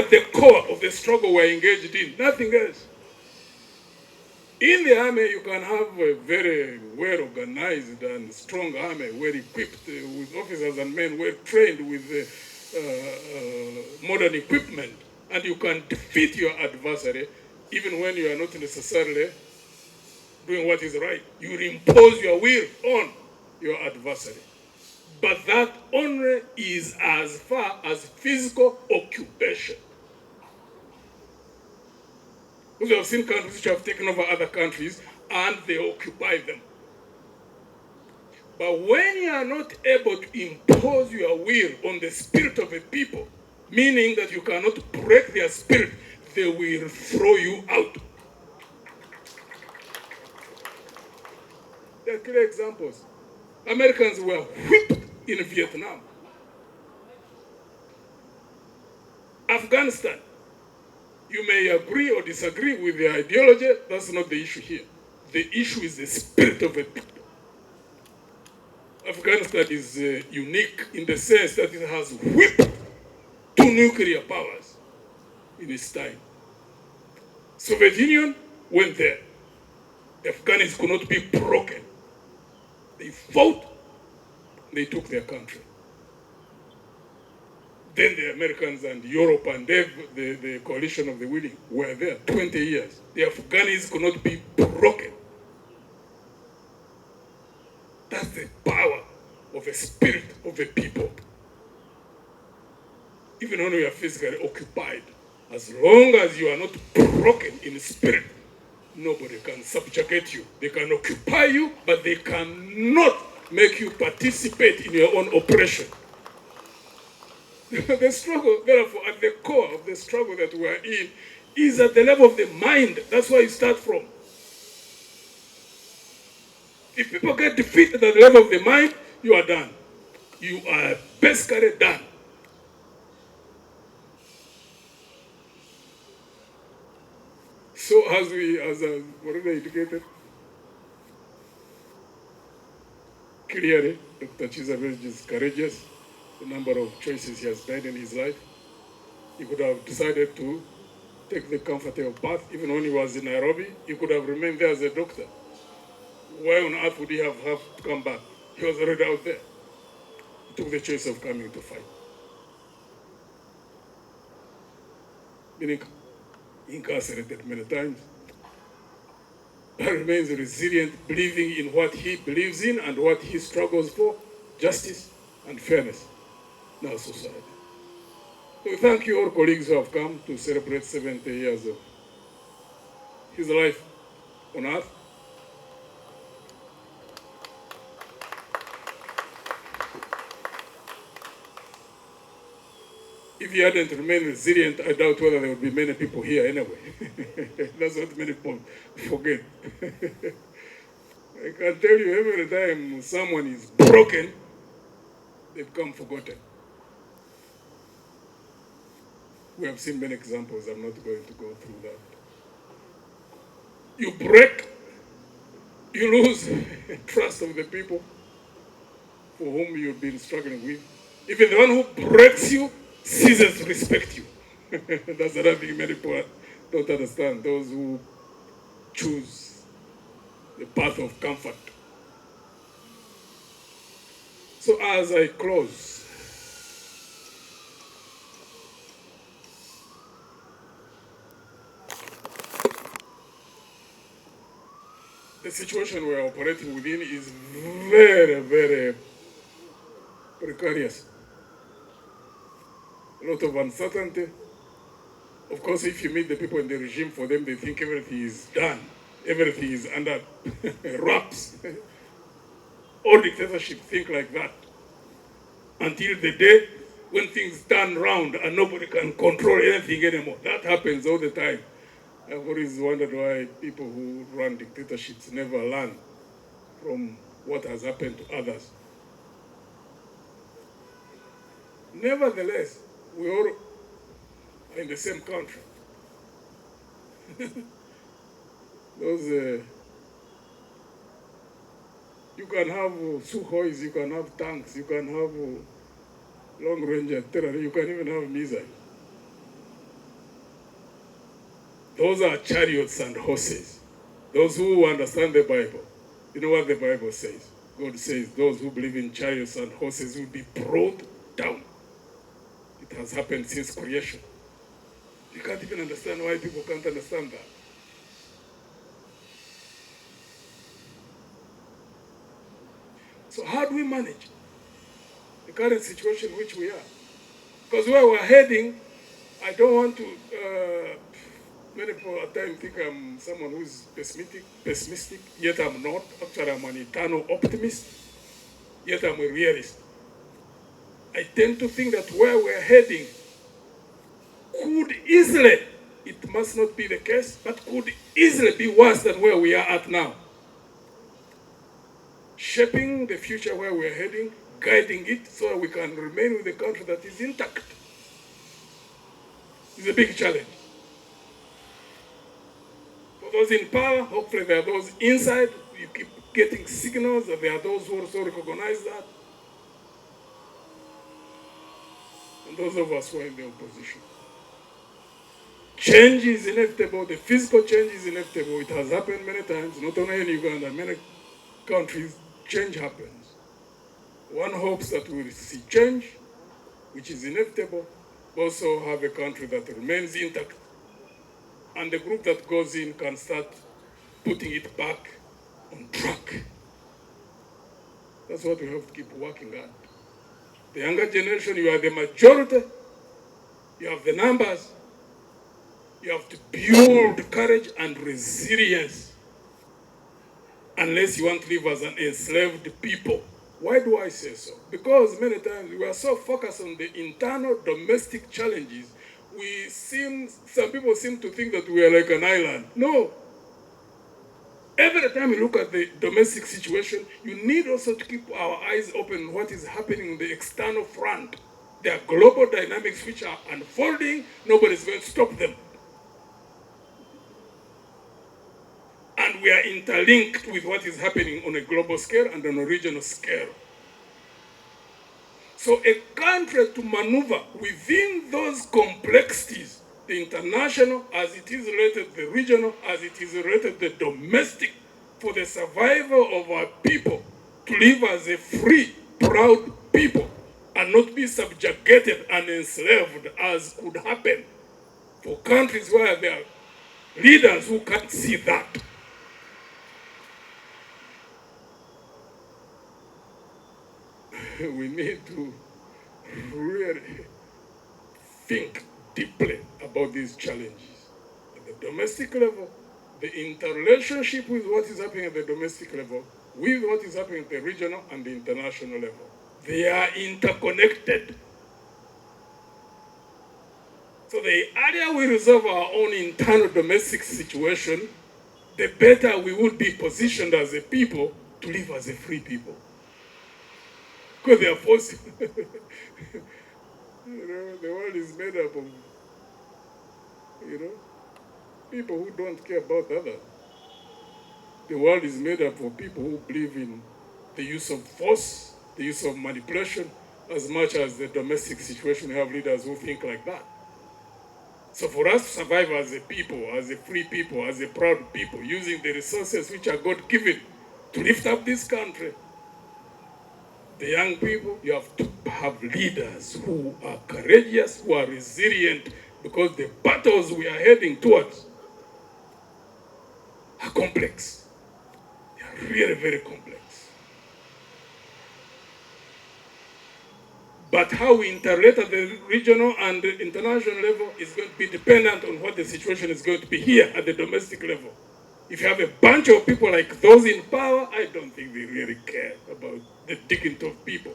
at the core of the struggle we're engaged in, nothing else. In the army, you can have a very well-organized and strong army, well-equipped with officers and men well-trained with modern equipment, and you can defeat your adversary even when you are not necessarily doing what is right. You impose your will on your adversary. But that only is as far as physical occupation. Because we have seen countries which have taken over other countries and they occupy them. But when you are not able to impose your will on the spirit of a people, meaning that you cannot break their spirit, they will throw you out. There are clear examples. Americans were whipped in Vietnam. Afghanistan, you may agree or disagree with the ideology, that's not the issue here. The issue is the spirit of a people. Afghanistan is unique in the sense that it has whipped 2 nuclear powers in its time. Soviet Union went there. The Afghans could not be broken. They fought, they took their country. Then the Americans and Europe and the coalition of the willing were there 20 years. The Afghans could not be broken. That's the power of a spirit of a people. Even when you are physically occupied, as long as you are not broken in spirit, nobody can subjugate you. They can occupy you, but they cannot make you participate in your own oppression. The struggle, therefore, at the core of the struggle that we are in is at the level of the mind. That's where you start from. If people get defeated at the level of the mind, you are done. You are basically done. So as already indicated, clearly, Dr. Kizza Besigye is courageous. The number of choices he has made in his life. He could have decided to take the comfortable path. Even when he was in Nairobi, he could have remained there as a doctor. Why on earth would he have to come back? He was already out there. He took the choice of coming to fight. Meaning incarcerated many times, but remains resilient, believing in what he believes in and what he struggles for, justice and fairness in our society. So thank you all colleagues who have come to celebrate 70 years of his life on earth. If he hadn't remained resilient, I doubt whether there would be many people here anyway. That's what many people forget. I can tell you every time someone is broken, they become forgotten. We have seen many examples. I'm not going to go through that. You break, you lose trust of the people for whom you've been struggling with. Even the one who breaks you ceases to respect you. That's another thing many people don't understand. Those who choose the path of comfort. So as I close, the situation we're operating within is very, very precarious. A lot of uncertainty. Of course, if you meet the people in the regime, for them, they think everything is done. Everything is under wraps. All dictatorships think like that. Until the day when things turn round and nobody can control anything anymore. That happens all the time. I've always wondered why people who run dictatorships never learn from what has happened to others. Nevertheless, we all are in the same country. You can have Sukhois, you can have tanks, you can have long-range artillery, you can even have missiles. those are chariots and horses. Those who understand the Bible, you know what the Bible says? God says those who believe in chariots and horses will be brought down. It has happened since creation. You can't even understand why people can't understand that. So how do we manage the current situation in which we are? Because where we're heading, I don't want to, many people at times think I'm someone who's pessimistic, yet I'm not. Actually, I'm an eternal optimist, yet I'm a realist. I tend to think that where we're heading could easily, it must not be the case, but could easily be worse than where we are at now. Shaping the future where we're heading, guiding it so that we can remain with a country that is intact is a big challenge. For those in power, hopefully there are those inside. You keep getting signals that there are those who also recognize that. And those of us who are in the opposition. Change is inevitable. The physical change is inevitable. It has happened many times, not only in Uganda, many countries, change happens. One hopes that we will see change, which is inevitable, but also have a country that remains intact. And the group that goes in can start putting it back on track. That's what we have to keep working at. The younger generation, you are the majority. You have the numbers. You have to build courage and resilience unless you want to live as an enslaved people. Why do I say so? Because many times we are so focused on the internal domestic challenges, some people seem to think that we are like an island. No. Every time you look at the domestic situation, you need also to keep our eyes open on what is happening on the external front. There are global dynamics which are unfolding. Nobody's going to stop them. And we are interlinked with what is happening on a global scale and on a regional scale. So a country to maneuver within those complexities, the international as it is related, the regional as it is related, the domestic, for the survival of our people, to live as a free, proud people, and not be subjugated and enslaved as could happen for countries where there are leaders who can't see that. We need to really think deeply about these challenges at the domestic level, the interrelationship with what is happening at the domestic level, with what is happening at the regional and the international level. They are interconnected. So the earlier we resolve our own internal domestic situation, the better we will be positioned as a people to live as a free people. Because they are forced. The world is made up of, people who don't care about others. The world is made up of people who believe in the use of force, the use of manipulation, as much as the domestic situation. We have leaders who think like that. So for us to survive as a people, as a free people, as a proud people, using the resources which are God-given to lift up this country, the young people, you have to have leaders who are courageous, who are resilient, because the battles we are heading towards are complex. They are really very complex. But how we interrelate at the regional and the international level is going to be dependent on what the situation is going to be here at the domestic level. If you have a bunch of people like those in power, I don't think they really care about the dignity of people.